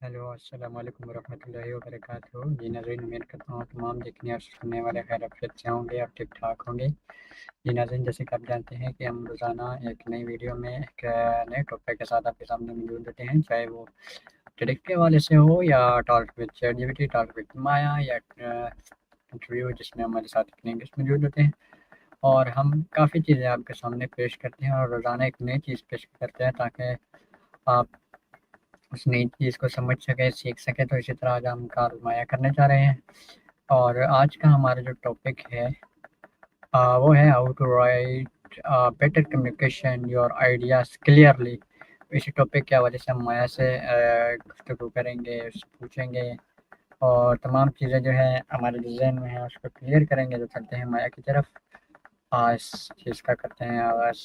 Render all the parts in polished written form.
Hello, अस्सलाम वालेकुम वरहमतुल्लाहि वबरकातुहू। जी नाज़रीन, उम्मीद करता हूँ तमाम देखने और सुनने वाले खैर-आफियत से होंगे और ठीक-ठाक होंगे। जी नाज़रीन, जैसे कि आप जानते हैं कि हम रोज़ाना एक नई वीडियो में एक नए टॉपिक के साथ आपके सामने मौजूद होते हैं, चाहे वो ट्रिक के हवाले से हो या talk with ChatGPT, talk with Maya या इंटरव्यू जिसमें हमारे साथ एक नए गेस्ट मौजूद होते हैं। और हम काफ़ी चीज़ें आपके सामने पेश करते हैं और रोज़ाना एक नई चीज़ पेश करते हैं ताकि आप उस नई चीज़ को समझ सकें, सीख सकें। तो इसी तरह आज हम कारमाया करने जा रहे हैं और आज का हमारा जो टॉपिक है वो है how to write better communication your ideas clearly. इसी टॉपिक के हवाले से हम माया से गुफ्तगू करेंगे, उससे पूछेंगे और तमाम चीज़ें जो है हमारे जो ज़हन में है उसको क्लियर करेंगे। तो चलते हैं माया की तरफ। इस चीज़ का करते हैं आगाज़।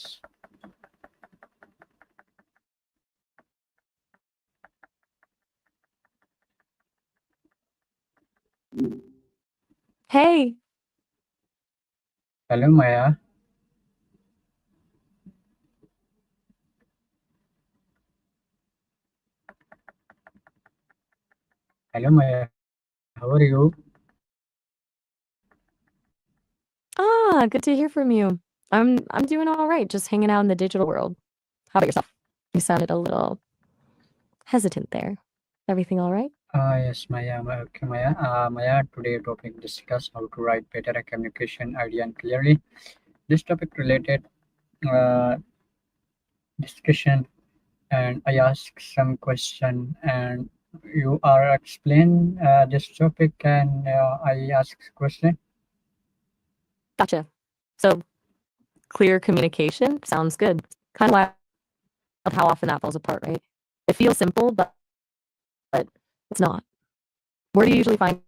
Hey, hello Maya. Hello Maya, how are you? good to hear from you. I'm doing all right, just hanging out in the digital world. How about yourself? You sounded a little hesitant there. Everything all right? Yes, Maya. Okay, Maya. Maya, today topic discuss how to write better communication idea and clearly. This topic related uh, discussion, and I ask some question, and you are explain this topic, and I ask question. Gotcha. So, clear communication sounds good. Kind of wild how often that falls apart, right? It feels simple, but it's not. Where do you usually find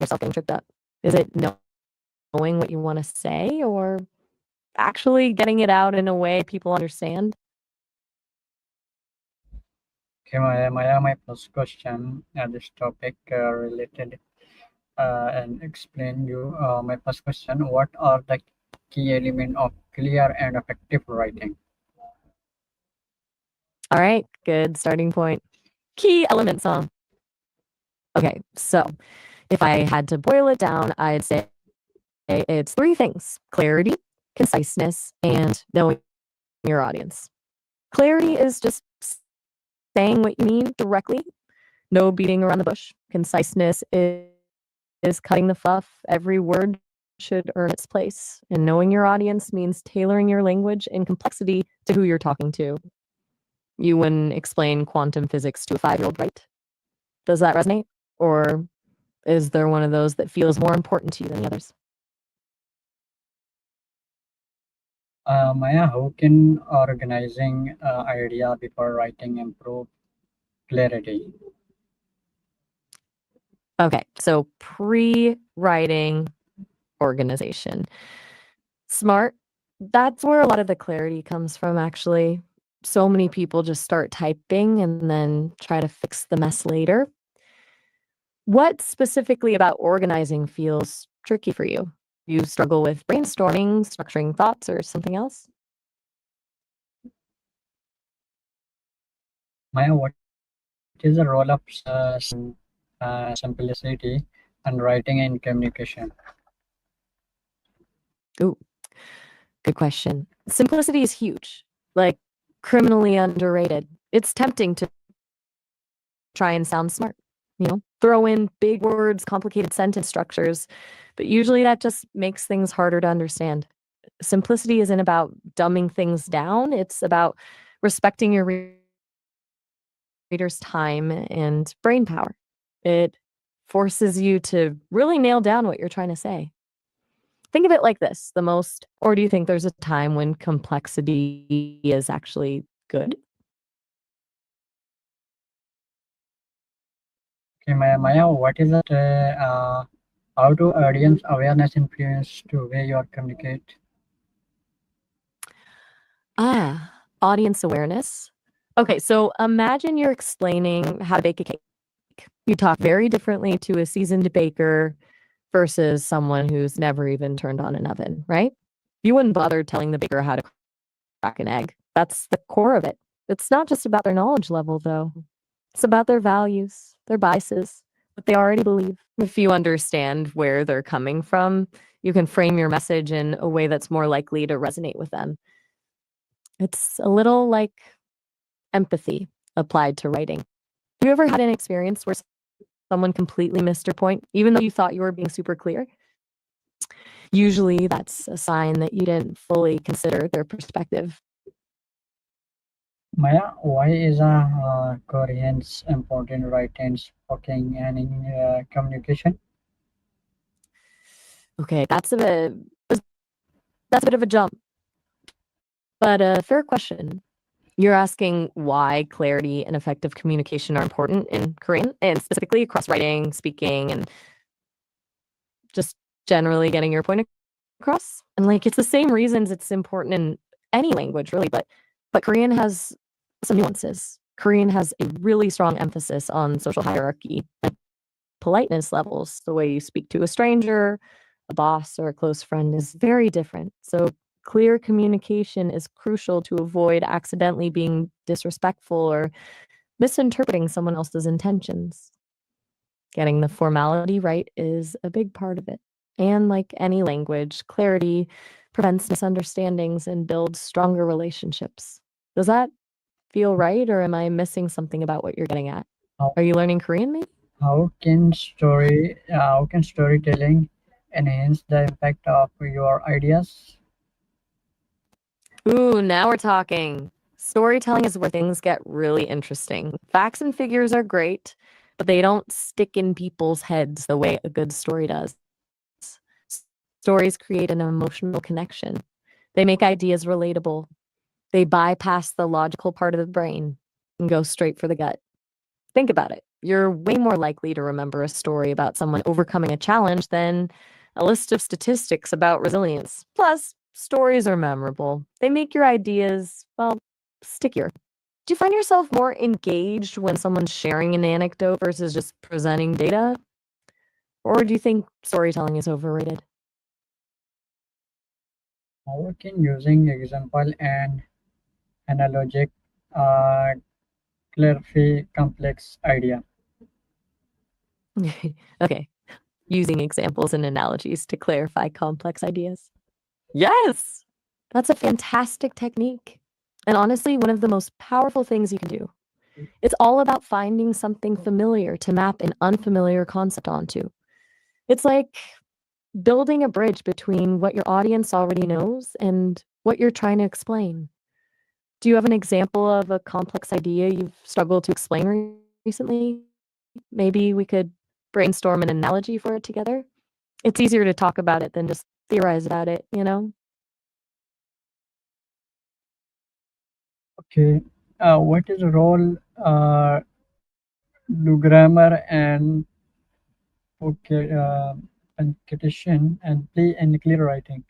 yourself getting tripped up? Is it knowing what you want to say or actually getting it out in a way people understand? Okay, Maya. My first question. This topic related and explain you. My first question: what are the key element of clear and effective writing? All right, good starting point. Key elements, Okay, so if I had to boil it down, I'd say it's three things: clarity, conciseness, and knowing your audience. Clarity is just saying what you mean directly, no beating around the bush. Conciseness is cutting the fluff. Every word should earn its place. And knowing your audience means tailoring your language and complexity to who you're talking to. You wouldn't explain quantum physics to a 5-year-old, right? Does that resonate? Or is there one of those that feels more important to you than the others? Maya, how can organizing idea before writing improve clarity? Okay, so pre-writing organization. Smart. That's where a lot of the clarity comes from, actually. So many people just start typing and then try to fix the mess later. What specifically about organizing feels tricky for you? You struggle with brainstorming, structuring thoughts, or something else? Maya, what is the role of simplicity and writing and communication? Ooh, good question. Simplicity is huge, like criminally underrated. It's tempting to try and sound smart, throw in big words, complicated sentence structures, but usually that just makes things harder to understand. Simplicity isn't about dumbing things down, it's about respecting your reader's time and brain power. It forces you to really nail down what you're trying to say. Think of it like this: or do you think there's a time when complexity is actually good? Okay, Maya, what is it? How do audience awareness influence to way you communicate? Audience awareness. Okay, so imagine you're explaining how to bake a cake. You talk very differently to a seasoned baker versus someone who's never even turned on an oven, right? You wouldn't bother telling the baker how to crack an egg. That's the core of it. It's not just about their knowledge level, though. It's about their values, their biases, what they already believe. If you understand where they're coming from, you can frame your message in a way that's more likely to resonate with them. It's a little like empathy applied to writing. Have you ever had an experience where someone completely missed your point, even though you thought you were being super clear? Usually that's a sign that you didn't fully consider their perspective. Maya, why is coherence important right in speaking and in communication? Okay, that's a bit of a jump, but a fair question. You're asking why clarity and effective communication are important in Korean, and specifically across writing, speaking, and just generally getting your point across. And like it's the same reasons it's important in any language, really, but Korean has some nuances. Korean has a really strong emphasis on social hierarchy and politeness levels. The way you speak to a stranger, a boss, or a close friend is very different. So clear communication is crucial to avoid accidentally being disrespectful or misinterpreting someone else's intentions. Getting the formality right is a big part of it. And like any language, clarity prevents misunderstandings and builds stronger relationships. Does that feel right, or am I missing something about what you're getting at? How, Are you learning Korean, maybe? how can storytelling enhance the impact of your ideas? Ooh, now we're talking. Storytelling is where things get really interesting. Facts and figures are great, but they don't stick in people's heads the way a good story does. Stories create an emotional connection. They make ideas relatable. They bypass the logical part of the brain and go straight for the gut. Think about it. You're way more likely to remember a story about someone overcoming a challenge than a list of statistics about resilience. Plus, stories are memorable. They make your ideas, well, stickier. Do you find yourself more engaged when someone's sharing an anecdote versus just presenting data? Or do you think storytelling is overrated? How can using example and analogic uh, clarify complex idea? Okay, using examples and analogies to clarify complex ideas. Yes, that's a fantastic technique. And honestly, one of the most powerful things you can do. It's all about finding something familiar to map an unfamiliar concept onto. It's like building a bridge between what your audience already knows and what you're trying to explain. Do you have an example of a complex idea you've struggled to explain recently? Maybe we could brainstorm an analogy for it together. It's easier to talk about it than just theorize about it, you know? Okay. What is the role do grammar and punctuation and play in clear writing?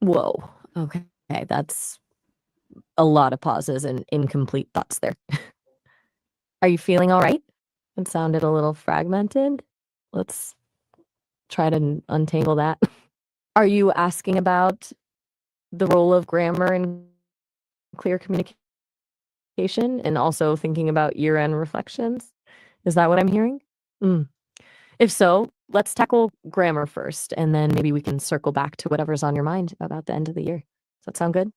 Whoa. Okay. That's a lot of pauses and incomplete thoughts there. Are you feeling all right? It sounded a little fragmented. Let's try to untangle that. Are you asking about the role of grammar in clear communication and also thinking about year end reflections? Is that what I'm hearing? Mm. If so, let's tackle grammar first, and then maybe we can circle back to whatever's on your mind about the end of the year. Does that sound good?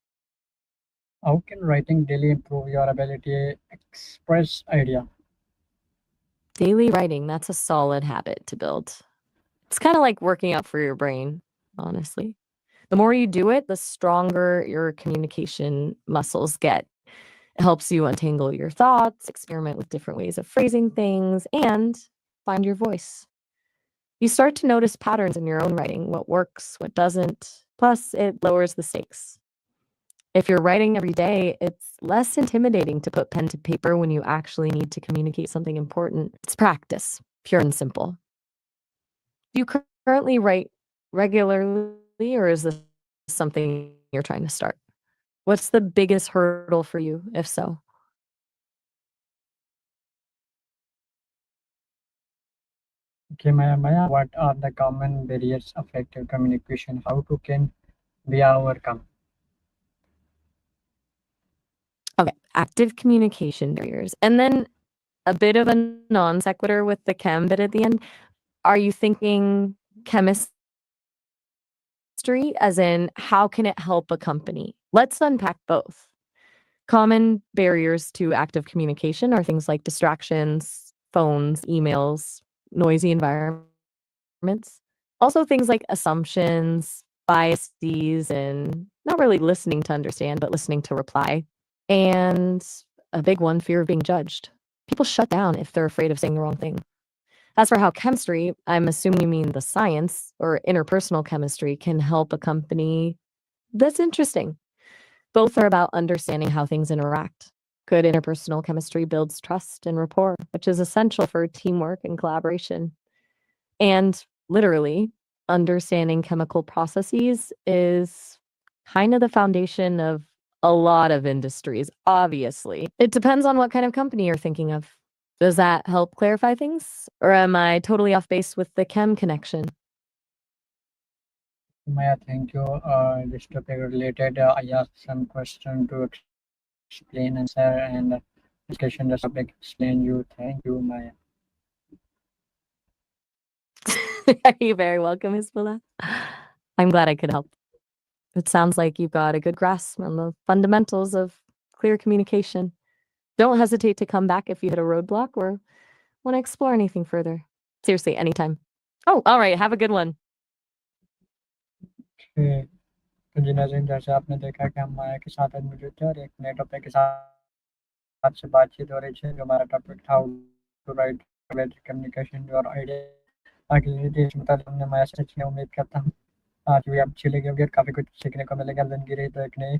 How can writing daily improve your ability to express idea? Daily writing, that's a solid habit to build. It's kind of like working out for your brain, honestly. The more you do it, the stronger your communication muscles get. It helps you untangle your thoughts, experiment with different ways of phrasing things, and find your voice. You start to notice patterns in your own writing, what works, what doesn't. Plus, it lowers the stakes. If you're writing every day, it's less intimidating to put pen to paper when you actually need to communicate something important. It's practice, pure and simple. Do you currently write regularly, or is this something you're trying to start? What's the biggest hurdle for you, if so? Okay, Maya, what are the common barriers effective communication? How to can be overcome? Okay, active communication barriers. And then a bit of a non sequitur with the chem bit at the end. Are you thinking chemistry as in how can it help a company? Let's unpack both. Common barriers to active communication are things like distractions, phones, emails, noisy environments. Also things like assumptions, biases, and not really listening to understand, but listening to reply. And a big one, fear of being judged. People shut down if they're afraid of saying the wrong thing. As for how chemistry, I'm assuming you mean the science or interpersonal chemistry can help a company. That's interesting. Both are about understanding how things interact. Good interpersonal chemistry builds trust and rapport, which is essential for teamwork and collaboration. And literally, understanding chemical processes is kind of the foundation of a lot of industries, obviously. It depends on what kind of company you're thinking of. Does that help clarify things? Or am I totally off base with the chem connection? Maya, thank you. This topic related, I asked some question to explain answer and discussion the topic explain you. Thank you, Maya. You're very welcome, Hizbullah. I'm glad I could help. It sounds like you've got a good grasp on the fundamentals of clear communication. Don't hesitate to come back if you hit a roadblock or want to explore anything further. Seriously, anytime. Oh, all right. Have a good one. ठीक। तो जी नाज़रीन, जैसे आपने देखा कि हम माया के साथ आज मौजूद थे और एक नए टॉपिक के साथ से बातचीत हो रही है, जो हमारा टॉपिक था, how to write better communication your idea. आगे ये मुताबिक हमने माया से सीखी। उम्मीद करता हूँ आज भी आप अच्छी लगी होगी और काफ़ी कुछ सीखने को मिलेगा। ज़िंदगी रही तो एक नई